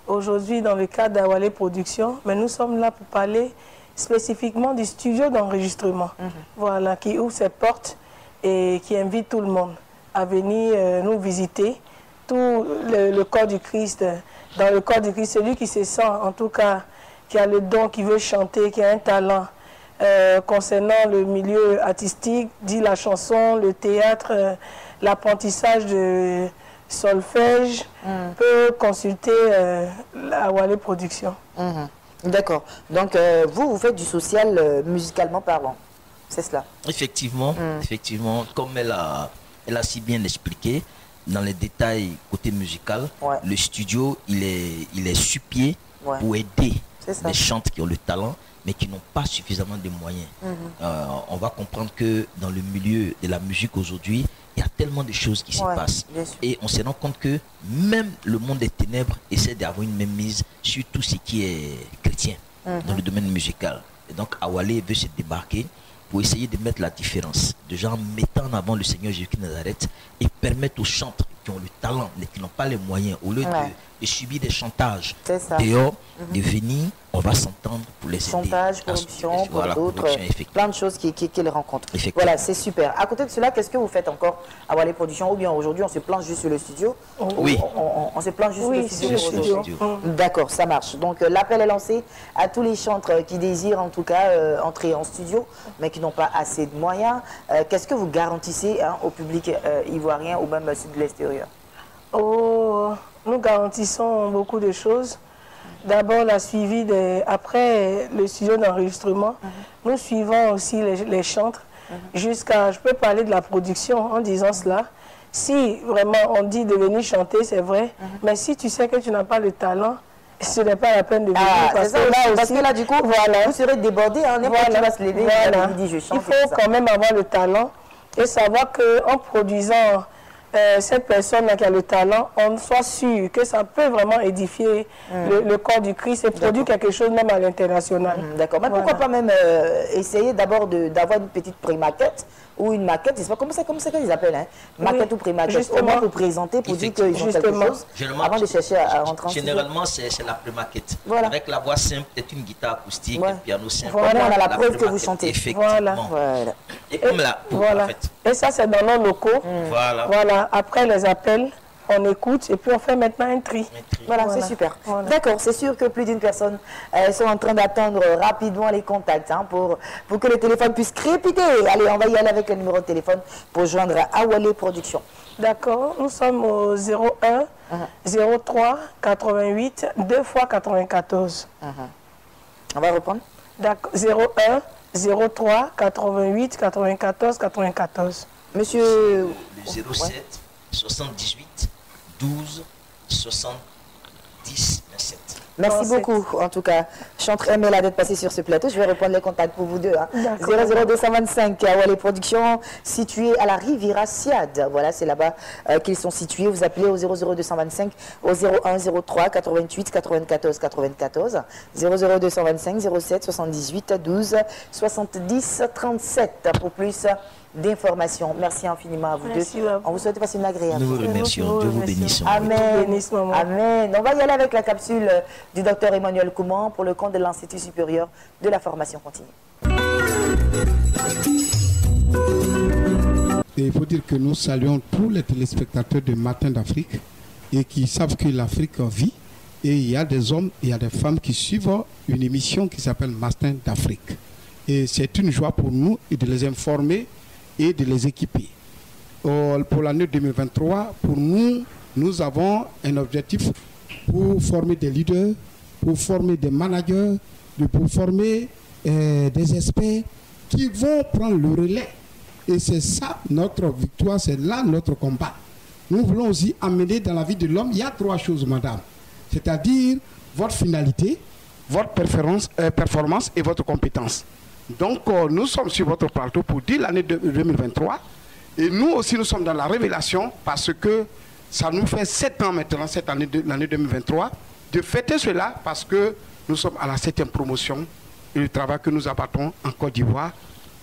aujourd'hui dans le cadre d'Awalé Productions, mais nous sommes là pour parler spécifiquement du studio d'enregistrement, voilà, qui ouvre ses portes et qui invite tout le monde à venir nous visiter. Tout le corps du Christ, dans le corps du Christ, celui qui se sent, en tout cas, qui a le don, qui veut chanter, qui a un talent concernant le milieu artistique, dit la chanson, le théâtre, l'apprentissage de solfège, peut consulter Awalé Productions. D'accord. Donc, vous faites du social musicalement parlant, c'est cela? Effectivement, effectivement, comme elle a si bien expliqué, dans les détails côté musical, le studio, il est sur pied pour aider les chantres qui ont le talent, mais qui n'ont pas suffisamment de moyens. On va comprendre que dans le milieu de la musique aujourd'hui, il y a tellement de choses qui se passent. Et on se rend compte que même le monde des ténèbres essaie d'avoir une même mise sur tout ce qui est chrétien dans le domaine musical. Et donc Awalé veut se débarquer pour essayer de mettre la différence, déjà en mettant en avant le Seigneur Jésus de Nazareth et permettre aux chantres qui ont le talent, mais qui n'ont pas les moyens, au lieu de subir des chantages dehors, de venir, on va s'entendre pour les aider. Chantage, corruption, pour d'autres, plein de choses qu'ils rencontrent. Voilà, c'est super. À côté de cela, qu'est-ce que vous faites encore à Awalé Productions? Ou bien aujourd'hui, on se planche juste sur le studio? Oui. On se planche juste sur le studio. D'accord, ça marche. Donc l'appel est lancé à tous les chantres qui désirent en tout cas entrer en studio, mais qui n'ont pas assez de moyens. Qu'est-ce que vous garantissez au public ivoirien ou même de l'extérieur? Nous garantissons beaucoup de choses. D'abord, la suivi après le studio d'enregistrement, nous suivons aussi les chantres jusqu'à, je peux parler de la production en disant cela. Si vraiment on dit de venir chanter, c'est vrai, mais si tu sais que tu n'as pas le talent, ce n'est pas la peine de venir. Parce que là, du coup, vous serez débordé, n'importe qui va se lever, je chante. Il faut quand même avoir le talent et savoir qu'en produisant cette personne qui a le talent, on soit sûr que ça peut vraiment édifier le corps du Christ et produire quelque chose même à l'international. D'accord, mais pourquoi pas même essayer d'abord d'avoir une petite pré-maquette ou une maquette, c'est pas comme ça qu'ils appellent, maquette ou pré-maquette, au moins pour présenter, pour dire qu'ils ont quelque chose, avant de chercher à rentrer en studio. Généralement, c'est la pré-maquette. Avec la voix simple, peut-être une guitare acoustique, un piano simple. Voilà, on a la preuve que vous chantez. Effectivement. Et comme là, en fait. Et ça, c'est dans nos locaux. Voilà. Après les appels, on écoute et puis on fait maintenant un tri. Voilà, c'est super. D'accord, c'est sûr que plus d'une personne sont en train d'attendre rapidement les contacts pour que le téléphone puisse crépiter. Allez, on va y aller avec le numéro de téléphone pour joindre Awalé Productions. D'accord, nous sommes au 01 03 88 2 fois 94. On va reprendre. D'accord, 01 03 88 94 94. Monsieur... Le 07 78 12 70 27. Merci beaucoup, en tout cas. Chantre MLA d'être passé sur ce plateau. Je vais reprendre les contacts pour vous deux. 00225, Awalé Productions, situé à la Riviera Siad. Voilà, c'est là-bas qu'ils sont situés. Vous appelez au 00225 au 01 03 88 94 94. 00225 07 78 12 70 37 pour plus d'informations. Merci infiniment à vous deux. On vous souhaite de passer une agréable. Nous vous remercions. Dieu vous bénisse. Amen. Amen. On va y aller avec la capsule du docteur Emmanuel Kouman pour le compte de l'Institut supérieur de la formation continue. Et il faut dire que nous saluons tous les téléspectateurs de Matin d'Afrique et qui savent que l'Afrique vit Et il y a des hommes et il y a des femmes qui suivent une émission qui s'appelle Mastin d'Afrique. Et c'est une joie pour nous de les informer et de les équiper. Pour l'année 2023, pour nous, nous avons un objectif pour former des leaders, pour former des managers, pour former des experts qui vont prendre le relais. Et c'est ça notre victoire, c'est là notre combat. Nous voulons aussi amener dans la vie de l'homme, il y a 3 choses, madame. C'est-à-dire votre finalité, votre performance et votre compétence. Donc, nous sommes sur votre plateau pour dire l'année 2023. Et nous aussi, nous sommes dans la révélation parce que ça nous fait 7 ans maintenant, cette année, l'année 2023, de fêter cela parce que nous sommes à la 7e promotion et le travail que nous abattons en Côte d'Ivoire.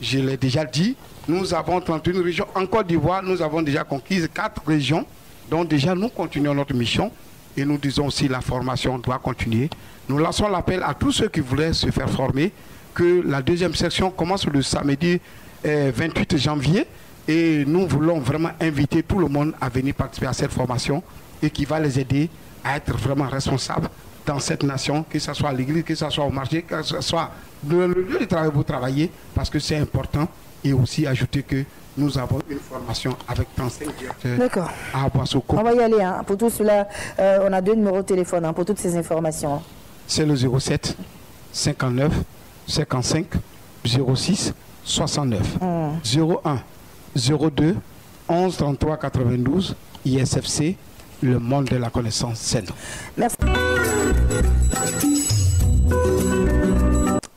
Je l'ai déjà dit, nous avons 31 régions. En Côte d'Ivoire, nous avons déjà conquis 4 régions. Donc déjà, nous continuons notre mission. Et nous disons aussi la formation doit continuer. Nous lançons l'appel à tous ceux qui voulaient se faire former que la 2e section commence le samedi 28 janvier. Et nous voulons vraiment inviter tout le monde à venir participer à cette formation et qui va les aider à être vraiment responsables dans cette nation, que ce soit à l'église, que ce soit au marché, que ce soit dans le lieu de travail où vous travaillez, parce que c'est important. Et aussi ajouter que nous avons une formation avec 35 directeurs à Boissoko. On va y aller. Hein. Pour tout cela, on a 2 numéros de téléphone hein, pour toutes ces informations. C'est le 07 59 55 06 69 01 02 11 33 92 ISFC, le monde de la connaissance saine. Merci.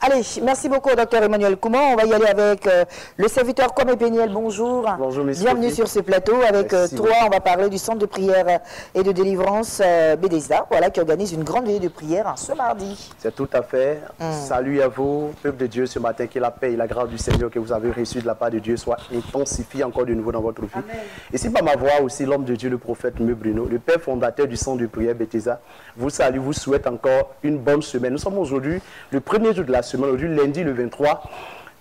Allez, merci beaucoup, Dr Emmanuel Koumans. On va y aller avec le serviteur Kwame Peniel. Bonjour. Bonjour, monsieur. Bienvenue sur ce plateau. Avec toi, on va parler du centre de prière et de délivrance Bethesda, voilà, qui organise une grande veillée de prière ce mardi. C'est tout à fait. Salut à vous, peuple de Dieu, ce matin. Que la paix et la grâce du Seigneur que vous avez reçue de la part de Dieu soit intensifiée encore de nouveau dans votre vie. Amen. Et si par ma voix aussi, l'homme de Dieu, le prophète Bruno, le père fondateur du centre de prière Bethesda, vous salue, vous souhaite encore une bonne semaine. Nous sommes aujourd'hui le premier jour de la semaine, aujourd'hui lundi le 23.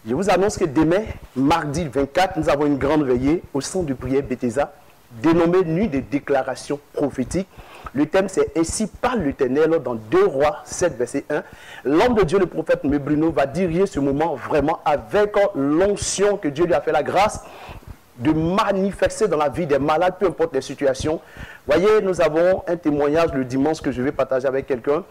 Je vous annonce que demain, mardi 24, nous avons une grande veillée au centre de prière Bethesda, dénommée Nuit de déclaration prophétique. Le thème c'est « Ainsi parle l'Éternel » dans 2 Rois 7, verset 1. L'homme de Dieu, le prophète Bruno, va diriger ce moment vraiment avec l'onction que Dieu lui a fait la grâce de manifester dans la vie des malades, peu importe les situations. Voyez, nous avons un témoignage le dimanche que je vais partager avec quelqu'un.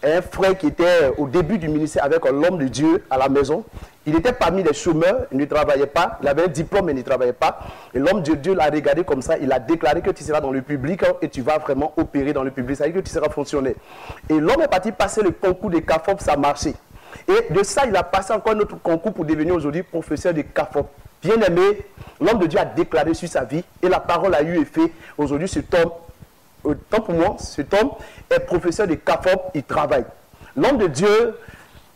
Un frère qui était au début du ministère avec l'homme de Dieu à la maison. Il était parmi les chômeurs, il ne travaillait pas. Il avait un diplôme, mais il ne travaillait pas. Et l'homme de Dieu l'a regardé comme ça. Il a déclaré que tu seras dans le public et tu vas vraiment opérer dans le public. Ça veut dire que tu seras fonctionnaire. Et l'homme est parti passer le concours de CAFOP, ça a marché. Et de ça, il a passé encore un autre concours pour devenir aujourd'hui professeur de CAFOP. Bien aimé, l'homme de Dieu a déclaré sur sa vie et la parole a eu effet. Aujourd'hui, cet homme, autant pour moi, cet homme est professeur de CAFOP, il travaille. L'homme de Dieu,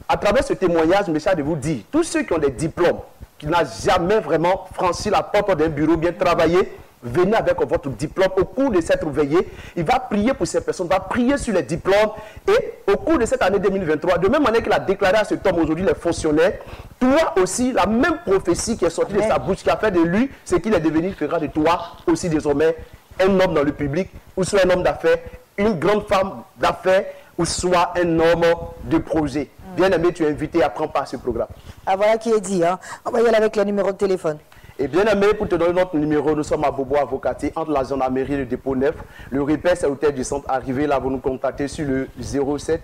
à travers ce témoignage, me charge de vous dire, tous ceux qui ont des diplômes, qui n'ont jamais vraiment franchi la porte d'un bureau, bien travaillé, venez avec votre diplôme. Au cours de cette veillée, il va prier pour ces personnes, il va prier sur les diplômes. Et au cours de cette année 2023, de même manière qu'il a déclaré à cet homme aujourd'hui, les fonctionnaires, toi aussi, la même prophétie qui est sortie de sa bouche, qui a fait de lui ce qu'il est devenu, fera de toi aussi désormais un homme dans le public, ou soit un homme d'affaires, une grande femme d'affaires, ou soit un homme de projet. Bien aimé, tu es invité à prendre part à ce programme. Ah, voilà qui est dit. Hein. On va y aller avec le numéro de téléphone. Et bien aimé, pour te donner notre numéro, nous sommes à Bobo Avocatier, entre la gendarmerie et le dépôt 9. Le repère, c'est l'hôtel du centre. Arrivé là, vous nous contactez sur le 07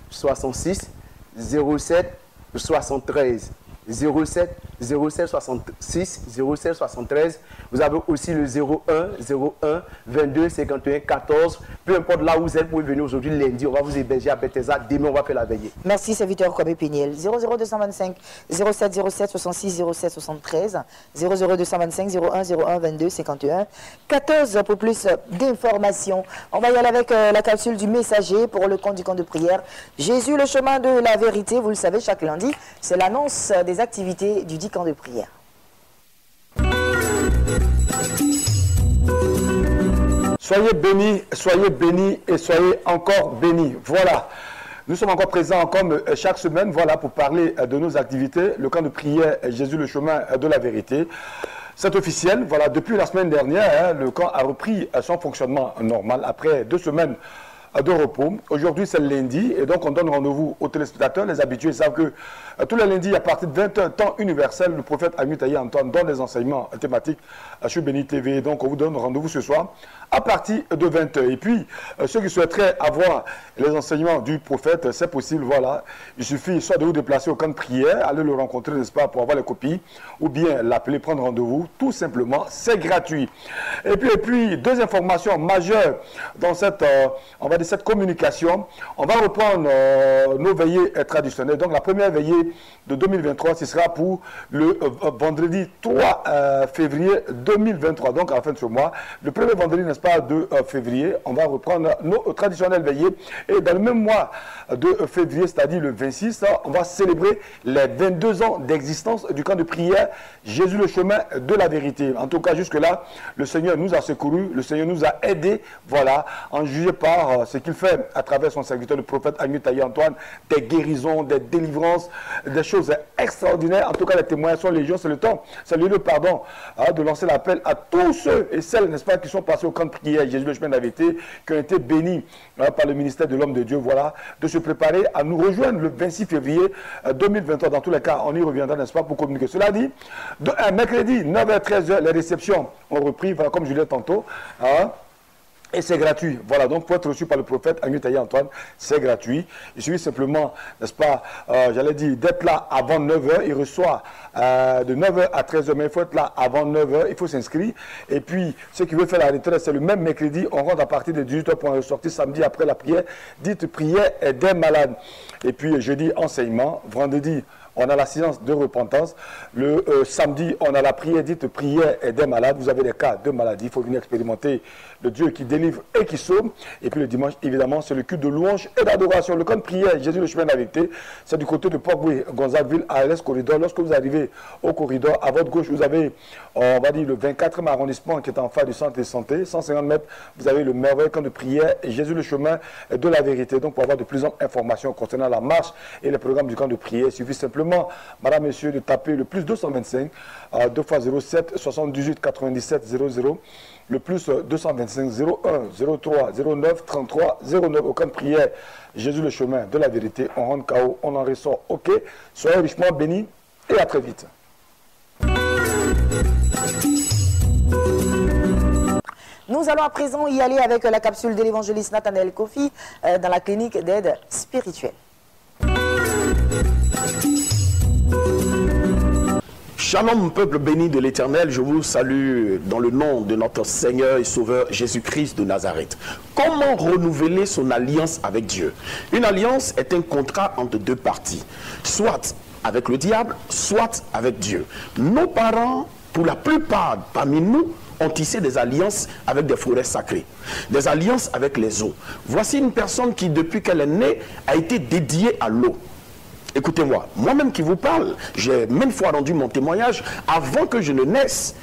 66 07 73. 07 66 07 73. Vous avez aussi le 01 22 51 14. Peu importe là où vous êtes, vous pouvez venir aujourd'hui lundi. On va vous héberger à Bethesda. Demain, on va faire la veillée. Merci, serviteur Kwame Peniel. 00225 07 07 66 07 73. 00225 01 22 51 14 pour plus d'informations. On va y aller avec la capsule du messager pour le compte du camp de prière. Jésus, le chemin de la vérité. Vous le savez, chaque lundi, c'est l'annonce des activités du dit camp de prière. Soyez bénis et soyez encore bénis. Voilà. Nous sommes encore présents comme chaque semaine, voilà, pour parler de nos activités. Le camp de prière Jésus, le chemin de la vérité. C'est officiel, voilà, depuis la semaine dernière, hein, le camp a repris son fonctionnement normal après 2 semaines de repos. Aujourd'hui, c'est le lundi et donc on donne rendez-vous aux téléspectateurs. Les habitués savent que tous les lundis, à partir de 20h, temps universel, le prophète Amitaï Antoine donne des enseignements thématiques sur Béni TV. Donc on vous donne rendez-vous ce soir à partir de 20h. Et puis, ceux qui souhaiteraient avoir les enseignements du prophète, c'est possible, voilà. Il suffit soit de vous déplacer au camp de prière, aller le rencontrer, n'est-ce pas, pour avoir les copies, ou bien l'appeler, prendre rendez-vous, tout simplement, c'est gratuit. Et puis, 2 informations majeures dans cette, on va dire, cette communication. On va reprendre nos veillées traditionnelles. Donc, la première veillée de 2023, ce sera pour le vendredi 3 février 2023. Donc, à la fin de ce mois, le premier vendredi, n'est-ce pas, de février, on va reprendre nos traditionnelles veillées. Et dans le même mois de février, c'est-à-dire le 26, on va célébrer les 22 ans d'existence du camp de prière Jésus le chemin de la vérité. En tout cas, jusque-là, le Seigneur nous a secourus, le Seigneur nous a aidés, voilà, en juger par ce qu'il fait à travers son serviteur, le prophète Amitaï Antoine, des guérisons, des délivrances, des choses extraordinaires. En tout cas, les témoignages sont légion, c'est le temps, c'est le lieu, pardon, de lancer l'appel à tous ceux et celles, n'est-ce pas, qui sont passés au camp de prière Jésus le chemin de la vérité, qui ont été bénis par le ministère de l'homme de Dieu, voilà, de se préparer à nous rejoindre le 26 février 2023. Dans tous les cas, on y reviendra, n'est-ce pas, pour communiquer. Cela dit, un mercredi, 9h-13h, les réceptions ont repris, voilà, comme je l'ai dit tantôt, et c'est gratuit. Voilà, donc pour être reçu par le prophète Amitaï Antoine, c'est gratuit. Il suffit simplement, n'est-ce pas, j'allais dire, d'être là avant 9h. Il reçoit de 9h à 13h, mais il faut être là avant 9h. Il faut s'inscrire. Et puis, ceux qui veulent faire la retraite, c'est le même mercredi. On rentre à partir de 18h pour en ressortir samedi après la prière. Dite prière des malades. Et puis, jeudi, enseignement. Vendredi, on a la séance de repentance. Le samedi, on a la prière dite prière des malades. Vous avez des cas de maladie. Il faut venir expérimenter le Dieu qui délivre et qui sauve. Et puis le dimanche, évidemment, c'est le culte de louange et d'adoration. Le camp de prière Jésus le chemin de la vérité, c'est du côté de Port-Boué, Gonzagueville, à l'Est Corridor. Lorsque vous arrivez au corridor, à votre gauche, vous avez, on va dire, le 24e arrondissement qui est en face du centre de santé. 150 mètres, vous avez le merveilleux camp de prière Jésus le chemin de la vérité. Donc, pour avoir de plus amples informations concernant la marche et les programmes du camp de prière, il suffit simplement, madame, monsieur, de taper le plus 225 2 x 07 78 97 00. Le plus 225 01 03 09 33 09 au camp de prière Jésus le chemin de la vérité. On rentre KO, on en ressort. Ok, soyez richement bénis et à très vite. Nous allons à présent y aller avec la capsule de l'évangéliste Nathanaël Kofi dans la clinique d'aide spirituelle. Shalom, peuple béni de l'Éternel, je vous salue dans le nom de notre Seigneur et Sauveur Jésus-Christ de Nazareth. Comment renouveler son alliance avec Dieu? Une alliance est un contrat entre 2 parties, soit avec le diable, soit avec Dieu. Nos parents, pour la plupart parmi nous, ont tissé des alliances avec des forêts sacrées, des alliances avec les eaux. Voici une personne qui, depuis qu'elle est née, a été dédiée à l'eau. Écoutez-moi, moi-même qui vous parle, j'ai maintes fois rendu mon témoignage avant que je ne naisse.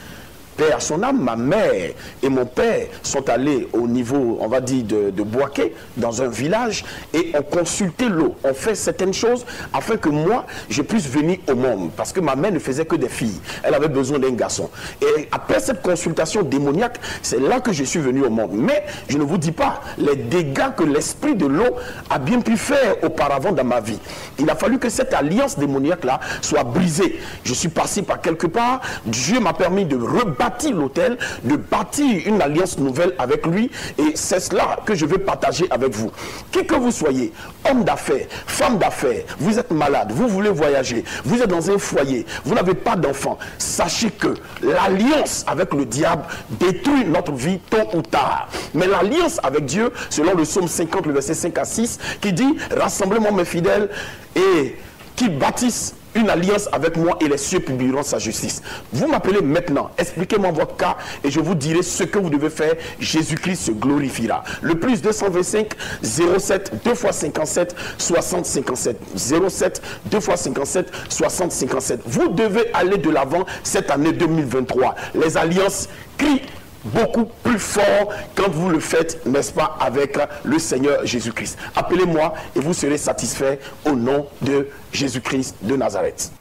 Paix à son âme, ma mère et mon père sont allés au niveau, on va dire, de Boaké, dans un village, et ont consulté l'eau. On fait certaines choses afin que moi, je puisse venir au monde. Parce que ma mère ne faisait que des filles. Elle avait besoin d'un garçon. Et après cette consultation démoniaque, c'est là que je suis venu au monde. Mais je ne vous dis pas les dégâts que l'esprit de l'eau a bien pu faire auparavant dans ma vie. Il a fallu que cette alliance démoniaque-là soit brisée. Je suis passé par quelque part. Dieu m'a permis de rebâtir l'autel, de bâtir une alliance nouvelle avec lui, et c'est cela que je veux partager avec vous. Qui que vous soyez, homme d'affaires, femme d'affaires, vous êtes malade, vous voulez voyager, vous êtes dans un foyer, vous n'avez pas d'enfant, sachez que l'alliance avec le diable détruit notre vie tôt ou tard. Mais l'alliance avec Dieu, selon le psaume 50, le verset 5 à 6, qui dit « Rassemblez-moi mes fidèles et qui bâtissent une alliance avec moi et les cieux publieront sa justice. » Vous m'appelez maintenant, expliquez-moi votre cas et je vous dirai ce que vous devez faire. Jésus-Christ se glorifiera. Le plus 225 07 2 x 57 60 57 07 2 x 57 60 57. Vous devez aller de l'avant cette année 2023. Les alliances crient beaucoup plus fort quand vous le faites, n'est-ce pas, avec le Seigneur Jésus-Christ. Appelez-moi et vous serez satisfait au nom de Jésus-Christ de Nazareth.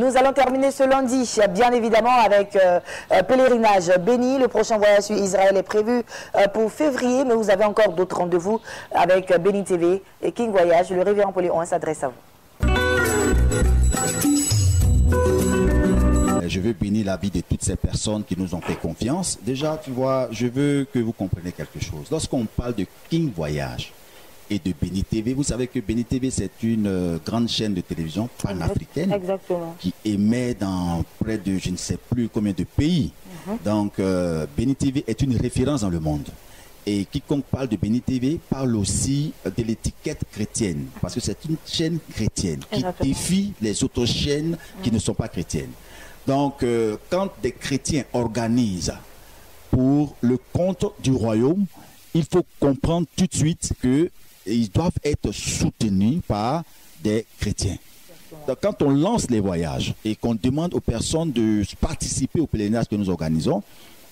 nous allons terminer ce lundi, bien évidemment, avec pèlerinage béni. Le prochain voyage sur Israël est prévu pour février, mais vous avez encore d'autres rendez-vous avec Béni TV et King Voyage. Le révérend Poléon s'adresse à vous. Je veux bénir la vie de toutes ces personnes qui nous ont fait confiance. Déjà, tu vois, je veux que vous compreniez quelque chose. Lorsqu'on parle de King Voyage et de Béni TV, vous savez que Béni TV, c'est une grande chaîne de télévision panafricaine qui émet dans près de je ne sais plus combien de pays. Donc, Béni TV est une référence dans le monde. Et quiconque parle de Béni TV parle aussi de l'étiquette chrétienne, parce que c'est une chaîne chrétienne qui défie les autres chaînes qui ne sont pas chrétiennes. Donc, quand des chrétiens organisent pour le compte du royaume, il faut comprendre tout de suite qu'ils doivent être soutenus par des chrétiens. Donc, quand on lance les voyages et qu'on demande aux personnes de participer au pèlerinage que nous organisons,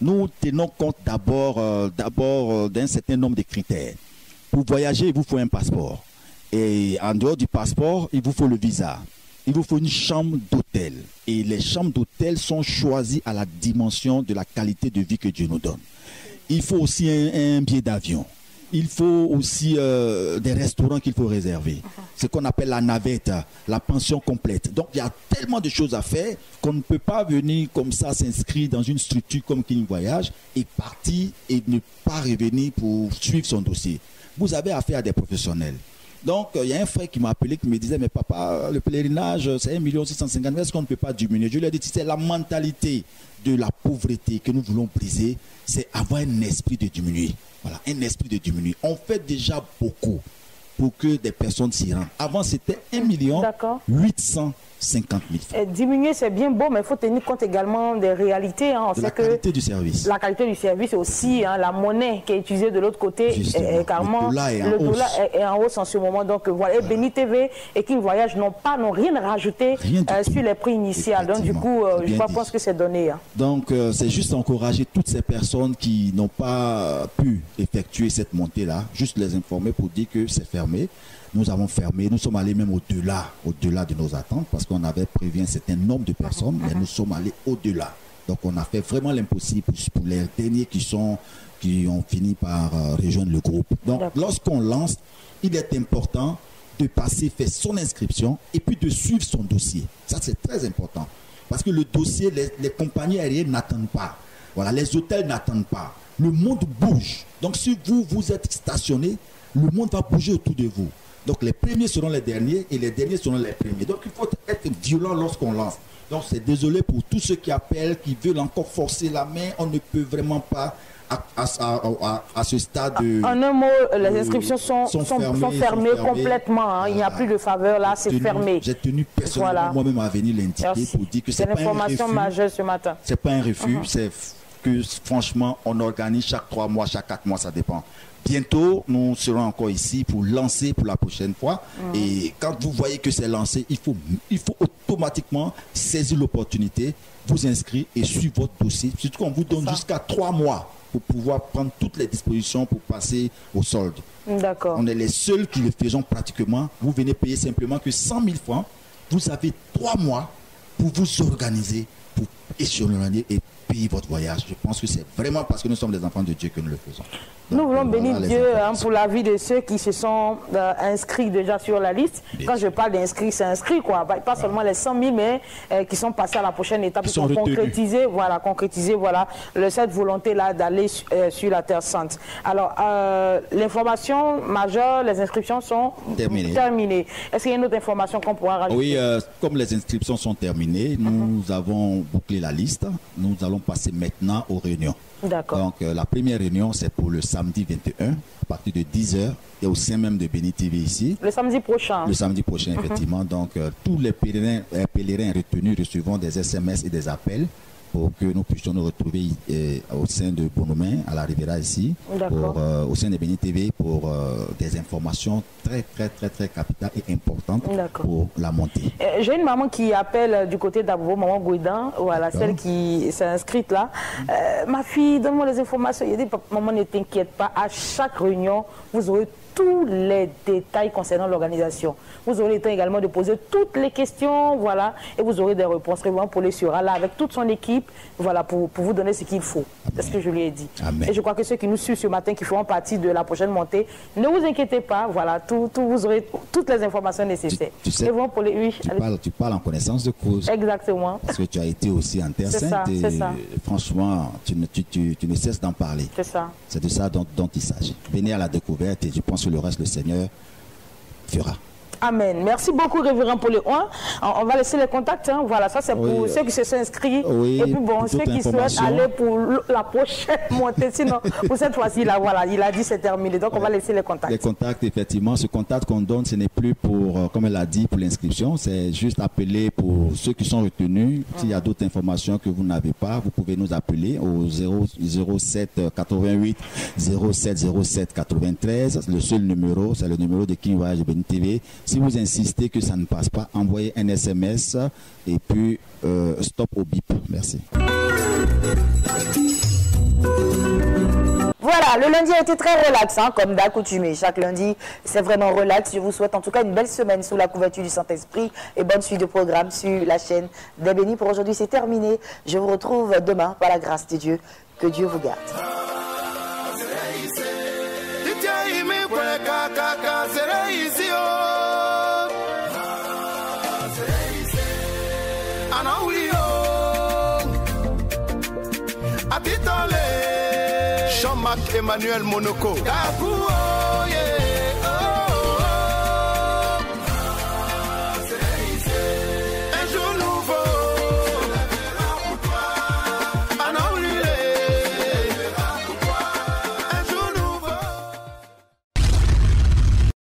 nous tenons compte d'abord d'un certain nombre de critères. Pour voyager, il vous faut un passeport. Et en dehors du passeport, il vous faut le visa. Il vous faut une chambre d'hôtel. Et les chambres d'hôtel sont choisies à la dimension de la qualité de vie que Dieu nous donne. Il faut aussi un billet d'avion. Il faut aussi des restaurants qu'il faut réserver. Ce qu'on appelle la navette, la pension complète. Donc il y a tellement de choses à faire qu'on ne peut pas venir comme ça s'inscrire dans une structure comme King Voyage et partir et ne pas revenir pour suivre son dossier. Vous avez affaire à des professionnels. Donc, il y a un frère qui m'a appelé, qui me disait, mais papa, le pèlerinage, c'est 1 650 000, est-ce qu'on ne peut pas diminuer? Je lui ai dit, c'est la mentalité de la pauvreté que nous voulons briser, c'est avoir un esprit de diminuer. Voilà, un esprit de diminuer. On fait déjà beaucoup pour que des personnes s'y rendent. Avant, c'était 1 850 000. Diminuer, c'est bien beau, mais il faut tenir compte également des réalités. Hein. De la qualité du service. La qualité du service, aussi la monnaie qui est utilisée de l'autre côté. Carrément, le dollar est en hausse en ce moment. Donc voilà, et Béni TV et King Voyage n'ont rien rajouté sur les prix initiaux. Donc du coup, je pense que c'est donné. Hein. Donc c'est juste encourager toutes ces personnes qui n'ont pas pu effectuer cette montée-là, juste les informer pour dire que c'est fermé. Nous avons fermé, nous sommes allés même au-delà de nos attentes parce qu'on avait prévu un certain nombre de personnes, mais nous sommes allés au-delà. Donc on a fait vraiment l'impossible pour les derniers qui ont fini par rejoindre le groupe. Donc lorsqu'on lance, il est important de passer, faire son inscription et puis de suivre son dossier. Ça c'est très important parce que le dossier, les compagnies aériennes n'attendent pas. Voilà, les hôtels n'attendent pas. Le monde bouge. Donc si vous êtes stationné, le monde va bouger autour de vous. Donc les premiers seront les derniers et les derniers seront les premiers. Donc il faut être violent lorsqu'on lance. Donc c'est désolé pour tous ceux qui appellent, qui veulent encore forcer la main. On ne peut vraiment pas à ce stade. En un mot, les inscriptions sont fermées complètement. Hein. Il n'y a plus de faveur là, c'est fermé. J'ai tenu personnellement moi-même à venir l'indiquer pour dire que c'est pas un refus. C'est l'information majeure ce matin. C'est pas un refus, c'est que franchement on organise chaque 3 mois, chaque 4 mois, ça dépend. Bientôt, nous serons encore ici pour lancer pour la prochaine fois. Et quand vous voyez que c'est lancé, il faut automatiquement saisir l'opportunité, vous inscrire et suivre votre dossier. Surtout qu'on vous donne jusqu'à 3 mois pour pouvoir prendre toutes les dispositions pour passer au solde. D'accord. On est les seuls qui le faisons pratiquement. Vous venez payer simplement que 100 000 francs. Vous avez 3 mois pour vous organiser, pour échelonner et payer votre voyage. Je pense que c'est vraiment parce que nous sommes des enfants de Dieu que nous le faisons. Donc, nous voulons bénir Dieu pour la vie de ceux qui se sont inscrits déjà sur la liste. Quand je parle d'inscrits, c'est inscrits, quoi. Pas seulement les 100 000, mais qui sont passés à la prochaine étape, qui sont concrétisés, cette volonté-là d'aller sur la Terre Sainte. Alors, l'information majeure, les inscriptions sont terminées. Est-ce qu'il y a une autre information qu'on pourra rajouter? Oui, comme les inscriptions sont terminées, nous avons bouclé la liste. Nous allons passer maintenant aux réunions. Donc la première réunion c'est pour le samedi 21 à partir de 10h et au sein même de Béni TV ici. Le samedi prochain. Le samedi prochain effectivement. Donc tous les pèlerins retenus recevront des SMS et des appels pour que nous puissions nous retrouver au sein de Bonomain, à la Riviera ici, au sein de Béni TV pour des informations très capitales et importantes pour la montée. J'ai une maman qui appelle du côté d'Abobo, maman Gouidan, voilà, celle qui s'est inscrite là. Ma fille, donne-moi les informations. Il dit, maman, ne t'inquiète pas, à chaque réunion, vous aurez tous les détails concernant l'organisation. Vous aurez le temps également de poser toutes les questions, voilà, et vous aurez des réponses. Révérend Paulet sera là avec toute son équipe, voilà, pour vous donner ce qu'il faut. C'est ce que je lui ai dit. Amen. Et je crois que ceux qui nous suivent ce matin, qui feront partie de la prochaine montée, ne vous inquiétez pas, voilà, vous aurez toutes les informations nécessaires. Tu sais, Paulet, oui, tu parles en connaissance de cause. Exactement. Parce que tu as été aussi en Terre Sainte et franchement, tu ne cesses d'en parler. C'est ça. C'est de ça dont il s'agit. Venez à la découverte et je pense que le reste, le Seigneur fera. Amen. Merci beaucoup, Révérend Paulet. On va laisser les contacts. Hein. Voilà, ça c'est pour ceux qui se sont inscrits. Oui, et puis bon, ceux qui souhaitent aller pour la prochaine montée. Sinon, pour cette fois-ci, là, voilà, il a dit c'est terminé. Donc, on va laisser les contacts. Les contacts, effectivement. Ce contact qu'on donne, ce n'est plus pour, comme elle a dit, pour l'inscription. C'est juste appeler pour ceux qui sont retenus. S'il y a d'autres informations que vous n'avez pas, vous pouvez nous appeler au 07 88 07 07 93. Le seul numéro, c'est le numéro de King Voyage de Béni TV. Si vous insistez que ça ne passe pas, envoyez un SMS et puis stop au bip. Merci. Voilà, le lundi a été très relax, hein, comme d'accoutumé. Chaque lundi, c'est vraiment relax. Je vous souhaite en tout cas une belle semaine sous la couverture du Saint-Esprit et bonne suite de programme sur la chaîne des Bénis. Pour aujourd'hui, c'est terminé. Je vous retrouve demain par la grâce de Dieu. Que Dieu vous garde. Jean-Marc Emmanuel Monoko.